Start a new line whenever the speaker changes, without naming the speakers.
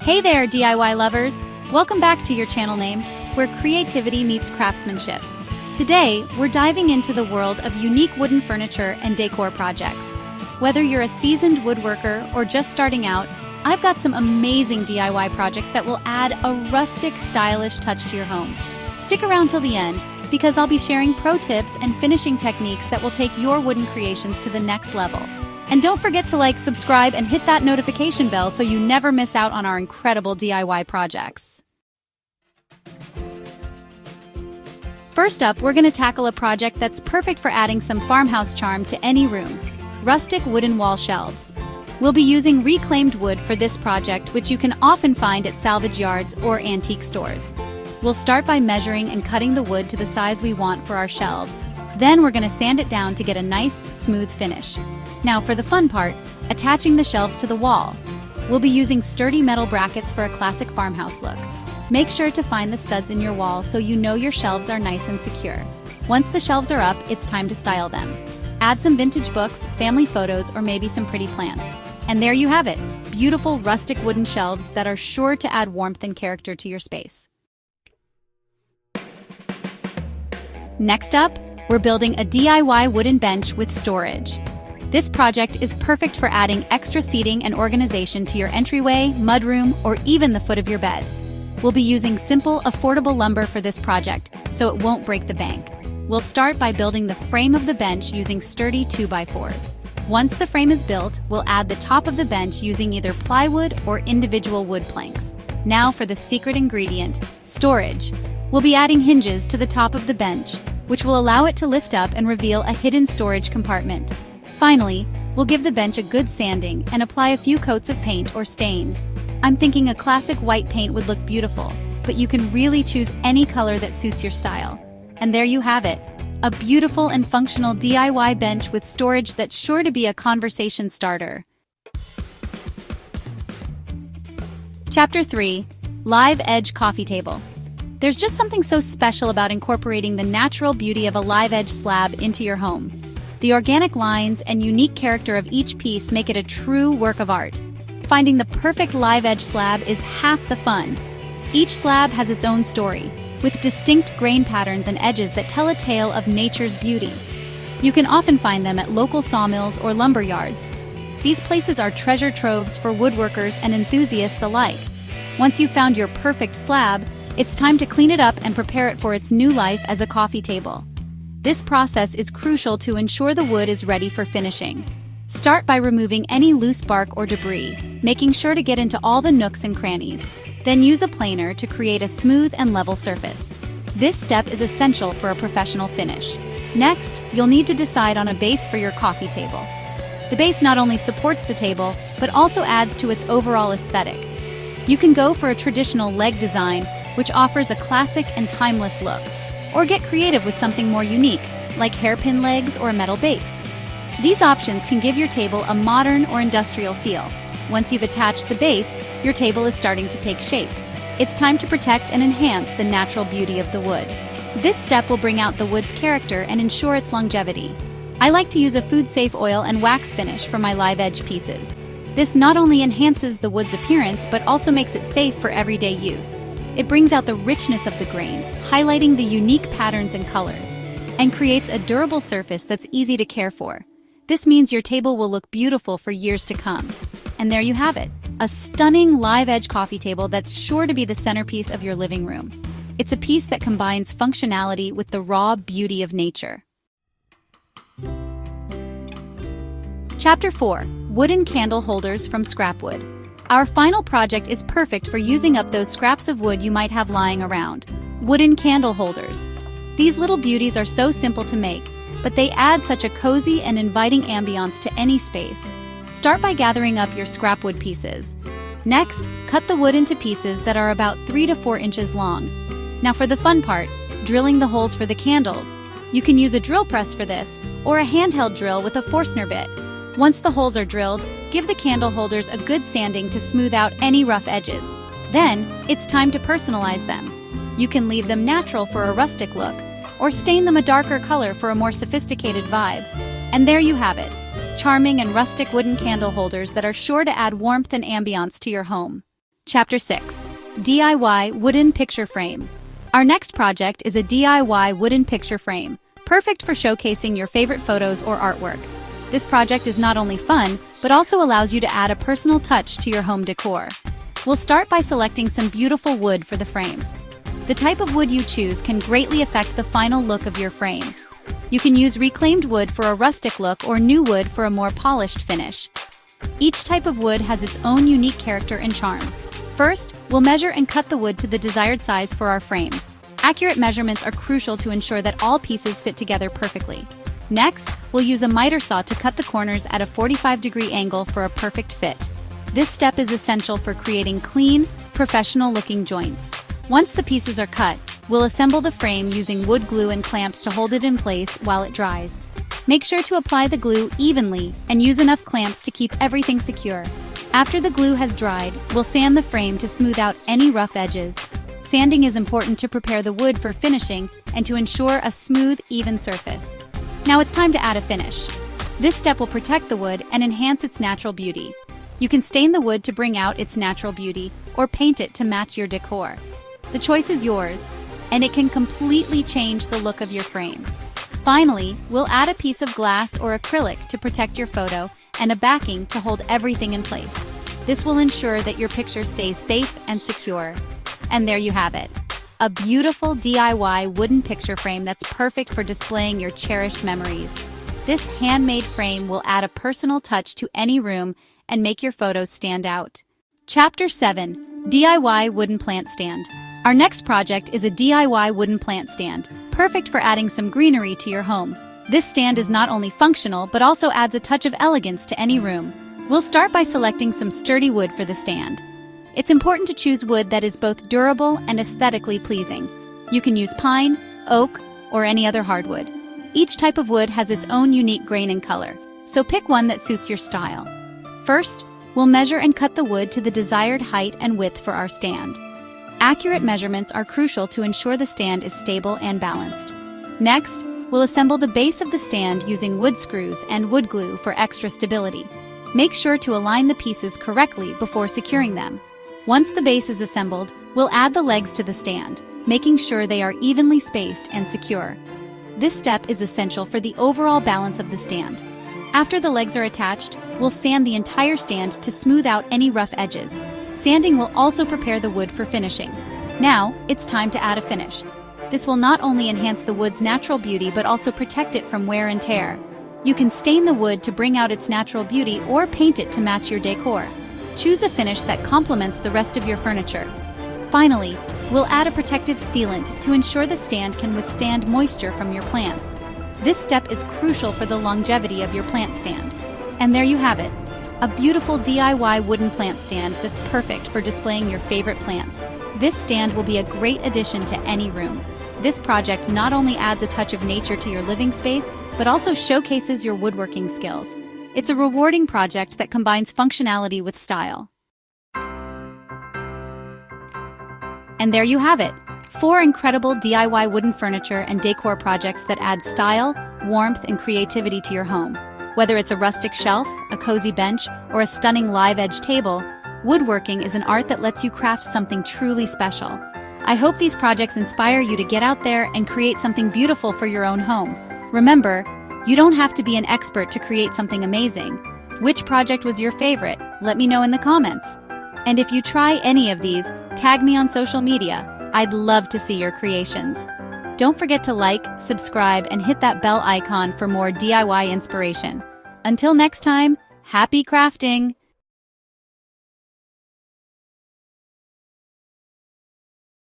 Hey there, DIY lovers! Welcome back to your channel name, where creativity meets craftsmanship. Today, we're diving into the world of unique wooden furniture and decor projects. Whether you're a seasoned woodworker or just starting out, I've got some amazing DIY projects that will add a rustic, stylish touch to your home. Stick around till the end, because I'll be sharing pro tips and finishing techniques that will take your wooden creations to the next level. And don't forget to like, subscribe, and hit that notification bell so you never miss out on our incredible DIY projects. First up, we're going to tackle a project that's perfect for adding some farmhouse charm to any room: rustic wooden wall shelves. We'll be using reclaimed wood for this project, which you can often find at salvage yards or antique stores. We'll start by measuring and cutting the wood to the size we want for our shelves. Then we're going to sand it down to get a nice, smooth finish. Now for the fun part, attaching the shelves to the wall. We'll be using sturdy metal brackets for a classic farmhouse look. Make sure to find the studs in your wall so you know your shelves are nice and secure. Once the shelves are up, it's time to style them. Add some vintage books, family photos, or maybe some pretty plants. And there you have it, beautiful rustic wooden shelves that are sure to add warmth and character to your space. Next up, we're building a DIY wooden bench with storage. This project is perfect for adding extra seating and organization to your entryway, mudroom, or even the foot of your bed. We'll be using simple, affordable lumber for this project, so it won't break the bank. We'll start by building the frame of the bench using sturdy 2x4s. Once the frame is built, we'll add the top of the bench using either plywood or individual wood planks. Now for the secret ingredient, storage. We'll be adding hinges to the top of the bench, which will allow it to lift up and reveal a hidden storage compartment. Finally, we'll give the bench a good sanding and apply a few coats of paint or stain. I'm thinking a classic white paint would look beautiful, but you can really choose any color that suits your style. And there you have it, a beautiful and functional DIY bench with storage that's sure to be a conversation starter. Chapter 3. Live Edge Coffee Table. There's just something so special about incorporating the natural beauty of a live edge slab into your home. The organic lines and unique character of each piece make it a true work of art. Finding the perfect live edge slab is half the fun. Each slab has its own story, with distinct grain patterns and edges that tell a tale of nature's beauty. You can often find them at local sawmills or lumber yards. These places are treasure troves for woodworkers and enthusiasts alike. Once you've found your perfect slab, it's time to clean it up and prepare it for its new life as a coffee table. This process is crucial to ensure the wood is ready for finishing. Start by removing any loose bark or debris, making sure to get into all the nooks and crannies. Then use a planer to create a smooth and level surface. This step is essential for a professional finish. Next, you'll need to decide on a base for your coffee table. The base not only supports the table, but also adds to its overall aesthetic. You can go for a traditional leg design, which offers a classic and timeless look. Or get creative with something more unique, like hairpin legs or a metal base. These options can give your table a modern or industrial feel. Once you've attached the base, your table is starting to take shape. It's time to protect and enhance the natural beauty of the wood. This step will bring out the wood's character and ensure its longevity. I like to use a food-safe oil and wax finish for my live edge pieces. This not only enhances the wood's appearance, but also makes it safe for everyday use. It brings out the richness of the grain, highlighting the unique patterns and colors, and creates a durable surface that's easy to care for. This means your table will look beautiful for years to come. And there you have it, a stunning live edge coffee table that's sure to be the centerpiece of your living room. It's a piece that combines functionality with the raw beauty of nature. Chapter 4. Wooden Candle Holders from Scrap Wood. Our final project is perfect for using up those scraps of wood you might have lying around. Wooden candle holders. These little beauties are so simple to make, but they add such a cozy and inviting ambiance to any space. Start by gathering up your scrap wood pieces. Next, cut the wood into pieces that are about 3 to 4 inches long. Now for the fun part, drilling the holes for the candles. You can use a drill press for this, or a handheld drill with a Forstner bit. Once the holes are drilled, give the candle holders a good sanding to smooth out any rough edges. Then, it's time to personalize them. You can leave them natural for a rustic look, or stain them a darker color for a more sophisticated vibe. And there you have it, charming and rustic wooden candle holders that are sure to add warmth and ambiance to your home. Chapter 6. DIY Wooden Picture Frame. Our next project is a DIY wooden picture frame, perfect for showcasing your favorite photos or artwork. This project is not only fun, but also allows you to add a personal touch to your home decor. We'll start by selecting some beautiful wood for the frame. The type of wood you choose can greatly affect the final look of your frame. You can use reclaimed wood for a rustic look or new wood for a more polished finish. Each type of wood has its own unique character and charm. First, we'll measure and cut the wood to the desired size for our frame. Accurate measurements are crucial to ensure that all pieces fit together perfectly. Next, we'll use a miter saw to cut the corners at a 45-degree angle for a perfect fit. This step is essential for creating clean, professional-looking joints. Once the pieces are cut, we'll assemble the frame using wood glue and clamps to hold it in place while it dries. Make sure to apply the glue evenly and use enough clamps to keep everything secure. After the glue has dried, we'll sand the frame to smooth out any rough edges. Sanding is important to prepare the wood for finishing and to ensure a smooth, even surface. Now it's time to add a finish. This step will protect the wood and enhance its natural beauty. You can stain the wood to bring out its natural beauty or paint it to match your decor. The choice is yours, and it can completely change the look of your frame. Finally, we'll add a piece of glass or acrylic to protect your photo and a backing to hold everything in place. This will ensure that your picture stays safe and secure. And there you have it. A beautiful DIY wooden picture frame that's perfect for displaying your cherished memories. This handmade frame will add a personal touch to any room and make your photos stand out. Chapter 7. DIY Wooden Plant Stand. Our next project is a DIY wooden plant stand, perfect for adding some greenery to your home. This stand is not only functional, but also adds a touch of elegance to any room. We'll start by selecting some sturdy wood for the stand. It's important to choose wood that is both durable and aesthetically pleasing. You can use pine, oak, or any other hardwood. Each type of wood has its own unique grain and color, so pick one that suits your style. First, we'll measure and cut the wood to the desired height and width for our stand. Accurate measurements are crucial to ensure the stand is stable and balanced. Next, we'll assemble the base of the stand using wood screws and wood glue for extra stability. Make sure to align the pieces correctly before securing them. Once the base is assembled, we'll add the legs to the stand, making sure they are evenly spaced and secure. This step is essential for the overall balance of the stand. After the legs are attached, we'll sand the entire stand to smooth out any rough edges. Sanding will also prepare the wood for finishing. Now, it's time to add a finish. This will not only enhance the wood's natural beauty but also protect it from wear and tear. You can stain the wood to bring out its natural beauty or paint it to match your decor. Choose a finish that complements the rest of your furniture. Finally, we'll add a protective sealant to ensure the stand can withstand moisture from your plants. This step is crucial for the longevity of your plant stand. And there you have it. A beautiful DIY wooden plant stand that's perfect for displaying your favorite plants. This stand will be a great addition to any room. This project not only adds a touch of nature to your living space, but also showcases your woodworking skills. It's a rewarding project that combines functionality with style. And there you have it. 4 incredible DIY wooden furniture and decor projects that add style, warmth, and creativity to your home. Whether it's a rustic shelf, a cozy bench, or a stunning live-edge table, woodworking is an art that lets you craft something truly special. I hope these projects inspire you to get out there and create something beautiful for your own home. Remember, you don't have to be an expert to create something amazing. Which project was your favorite? Let me know in the comments. And if you try any of these, tag me on social media. I'd love to see your creations. Don't forget to like, subscribe, and hit that bell icon for more DIY inspiration. Until next time, happy crafting!